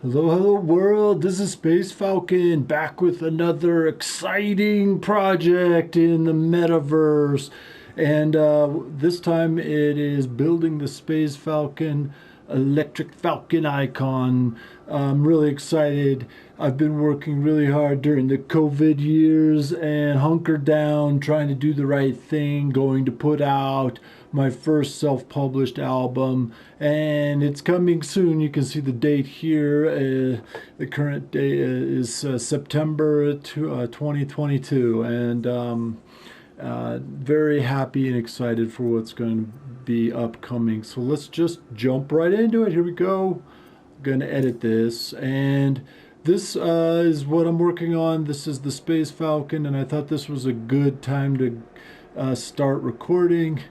Hello, hello world. This is SpazeFalcon back with another exciting project in the Metaverse. And this time it is building the SpazeFalcon electric falcon icon. I'm really excited. I've been working really hard during the COVID years and hunkered down, trying to do the right thing, going to put out my first self-published album, and it's coming soon. You can see the date here. The current date is September 2022, and very happy and excited for what's going to be upcoming. So let's just jump right into it. Here we go. I'm going to edit this, and this is what I'm working on. This is the SpazeFalcon, and I thought this was a good time to start recording.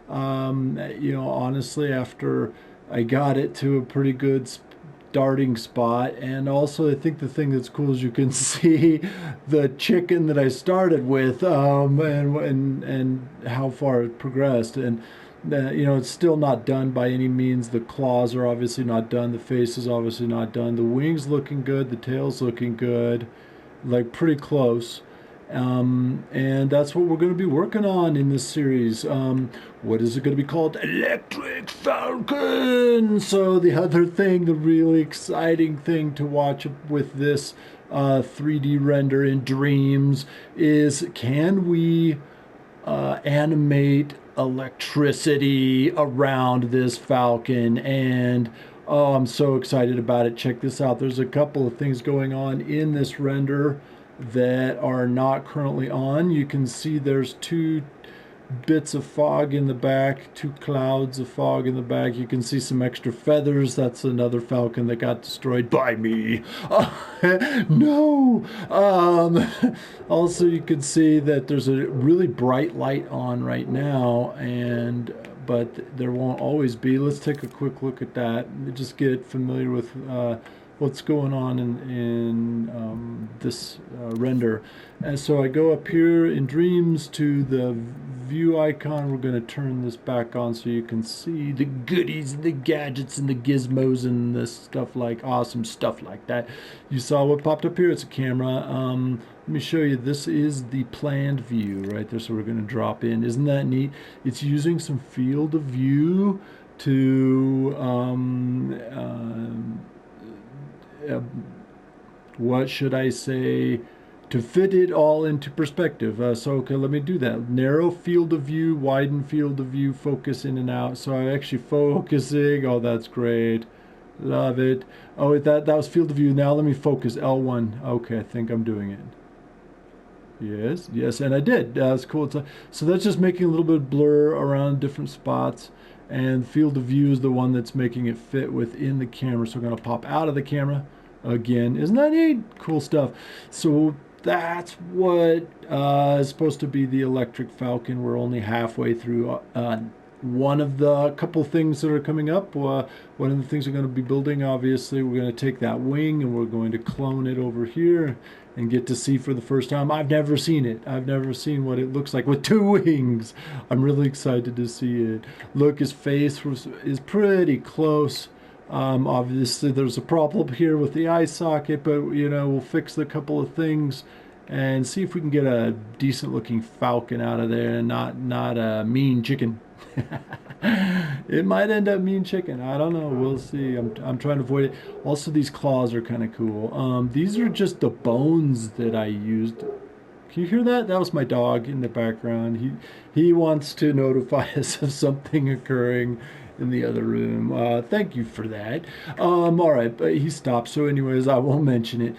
Honestly, after I got it to a pretty good starting spot, and also I think the thing that's cool is you can see the chicken that I started with, and how far it progressed, and it's still not done by any means. The claws are obviously not done. The face is obviously not done. The wings looking good. The tail's looking good, like pretty close. And that's what we're going to be working on in this series. What is it going to be called? ElectricFalcon! So the other thing, the really exciting thing to watch with this 3D render in Dreams is, can we animate electricity around this falcon? And oh, I'm so excited about it. Check this out. There's a couple of things going on in this render that are not currently on. You can see there's two bits of fog in the back, two clouds of fog in the back. You can see some extra feathers. That's another falcon that got destroyed by me. No! Also, you can see that there's a really bright light on right now, but there won't always be. Let's take a quick look at that. Just get familiar with what's going on in this render. And so I go up here in Dreams to the view icon. We're going to turn this back on so you can see the goodies and the gadgets and the gizmos and the stuff, like awesome stuff like that. You saw what popped up here. It's a camera. Let me show you. This is the planned view right there. So we're going to drop in. Isn't that neat? It's using some field of view to what should I say, to fit it all into perspective. Okay, let me do that. Narrow field of view, widen field of view, focus in and out. So I'm actually focusing. Oh, that's great. Love it. Oh, that was field of view. Now let me focus L1. Okay, I think I'm doing it. Yes, and I did. That's cool. So that's just making a little bit of blur around different spots. And field of view is the one that's making it fit within the camera. So we're going to pop out of the camera again. Isn't that neat? Cool stuff. So that's what is supposed to be the ElectricFalcon. We're only halfway through one of the couple things that are coming up. One of the things we're going to be building, obviously, we're going to take that wing and we're going to clone it over here and get to see for the first time. I've never seen it. I've never seen what it looks like with two wings. I'm really excited to see it. Look, his face is pretty close. Obviously, there's a problem here with the eye socket, but we'll fix a couple of things and see if we can get a decent looking falcon out of there, and not a mean chicken. It might end up mean chicken. I don't know. We'll see. I'm trying to avoid it. Also, these claws are kind of cool. These are just the bones that I used. Can you hear that? That was my dog in the background. He wants to notify us of something occurring in the other room. Thank you for that. All right, but he stopped. So anyways, I won't mention it.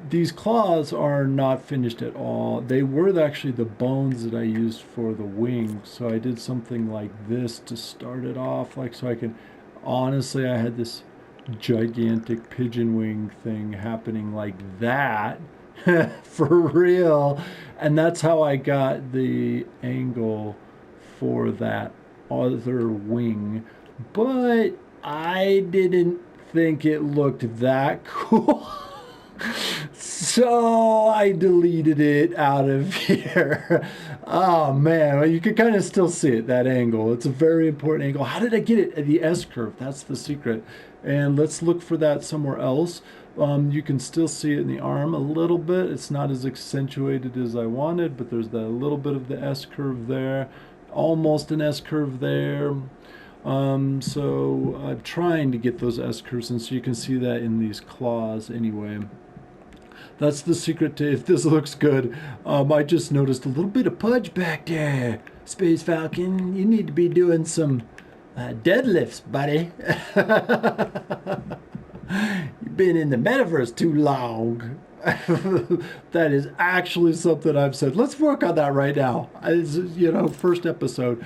These claws are not finished at all. They were actually the bones that I used for the wing. So I did something like this to start it off, so I can, honestly, I had this gigantic pigeon wing thing happening like that. For real. And that's how I got the angle for that other wing. But I didn't think it looked that cool. So I deleted it out of here. Oh man, well, you can kind of still see it, that angle. It's a very important angle. How did I get it at the S curve? That's the secret. And let's look for that somewhere else. You can still see it in the arm a little bit. It's not as accentuated as I wanted, but there's that little bit of the S curve there, almost an S curve there. So I'm trying to get those S curves, and so you can see that in these claws anyway. That's the secret to if this looks good. I just noticed a little bit of pudge back there. SpazeFalcon, you need to be doing some deadlifts, buddy. You've been in the metaverse too long. That is actually something I've said. Let's work on that right now. It's, you know, first episode.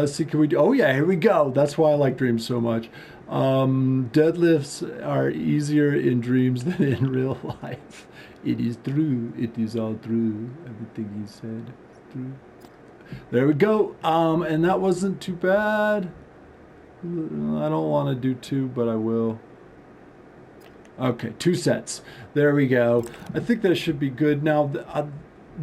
See, can we do? Oh yeah, here we go. That's why I like dreams so much. Deadlifts are easier in dreams than in real life. It is true. It is all true. Everything you said is true. There we go. And that wasn't too bad. I don't want to do two, but I will. Okay, 2 sets. There we go. I think that should be good. Now,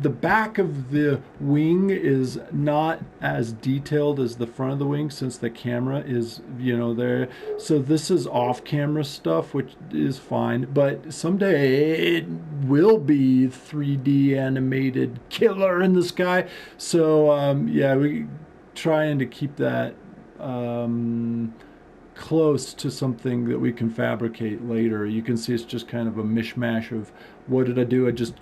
the back of the wing is not as detailed as the front of the wing since the camera is, you know, there. So this is off-camera stuff, which is fine. But someday it will be 3D animated killer in the sky. So, yeah, we're trying to keep that close to something that we can fabricate later. You can see it's just kind of a mishmash of what did I do? I just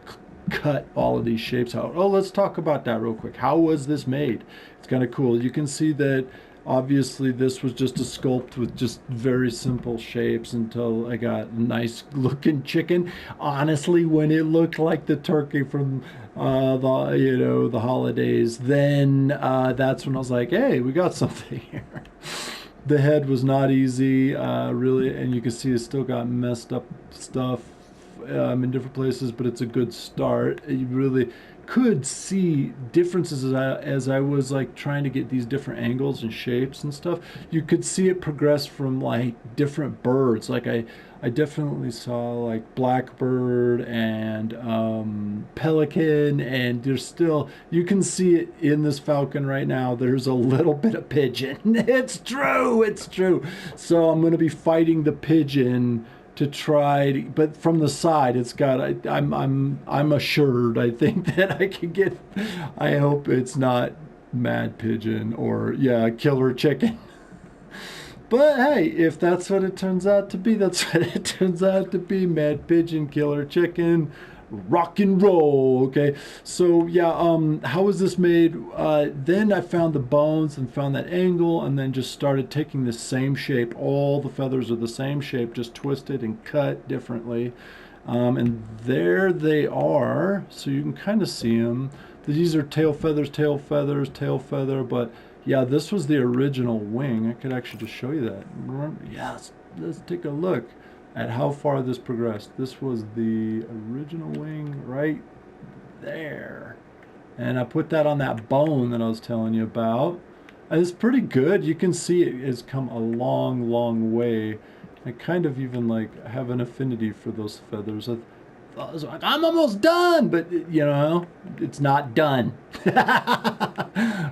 cut all of these shapes out. Oh, let's talk about that real quick. How was this made? It's kind of cool. You can see that obviously this was just a sculpt with just very simple shapes until I got a nice looking chicken. Honestly, when it looked like the turkey from the holidays, then that's when I was like, hey, we got something here. The head was not easy, really, and you can see it's still got messed up stuff in different places, but it's a good start. You really could see differences as I was like trying to get these different angles and shapes and stuff. You could see it progress from like different birds. Like I definitely saw like blackbird and pelican, and there's still, you can see it in this falcon right now. There's a little bit of pigeon. It's true, it's true. So I'm going to be fighting the pigeon to try, but from the side, it's got. I'm assured. I think that I can get. I hope it's not mad pigeon or killer chicken. But hey, if that's what it turns out to be, that's what it turns out to be. Mad pigeon, killer chicken, rock and roll. Okay, so yeah, how was this made? Then I found the bones and found that angle, and then just started taking the same shape. All the feathers are the same shape, just twisted and cut differently. And there they are. So you can kind of see them. These are tail feathers, tail feathers, tail feather, but yeah, this was the original wing. I could actually just show you that. Yes, let's take a look at how far this progressed. This was the original wing right there. And I put that on that bone that I was telling you about. And it's pretty good. You can see it has come a long, long way. I kind of even like have an affinity for those feathers. I was like, I'm almost done, but you know, it's not done.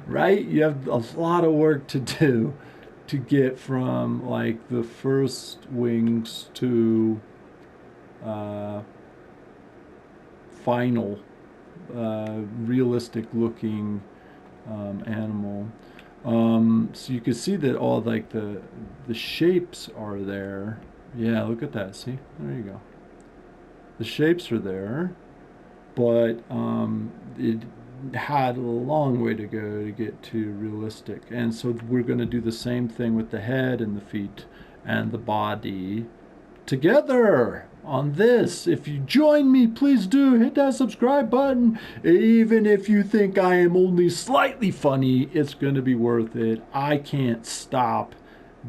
Right? You have a lot of work to do to get from like the first wings to final realistic looking animal. So you can see that all like the shapes are there. Yeah, look at that. See, there you go. The shapes are there, but it had a long way to go to get to realistic. And so we're going to do the same thing with the head and the feet and the body together on this. If you join me, please do hit that subscribe button. Even if you think I am only slightly funny, it's going to be worth it. I can't stop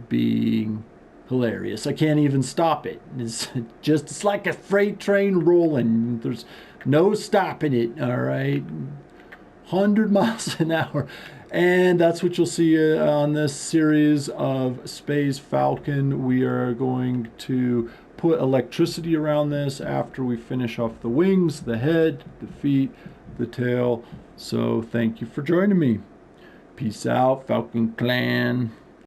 being hilarious. I can't even stop it. It's like a freight train rolling. There's no stopping it, all right? 100 miles an hour. And that's what you'll see on this series of SpazeFalcon. We are going to put electricity around this after we finish off the wings, the head, the feet, the tail. So thank you for joining me. Peace out, Falcon Clan.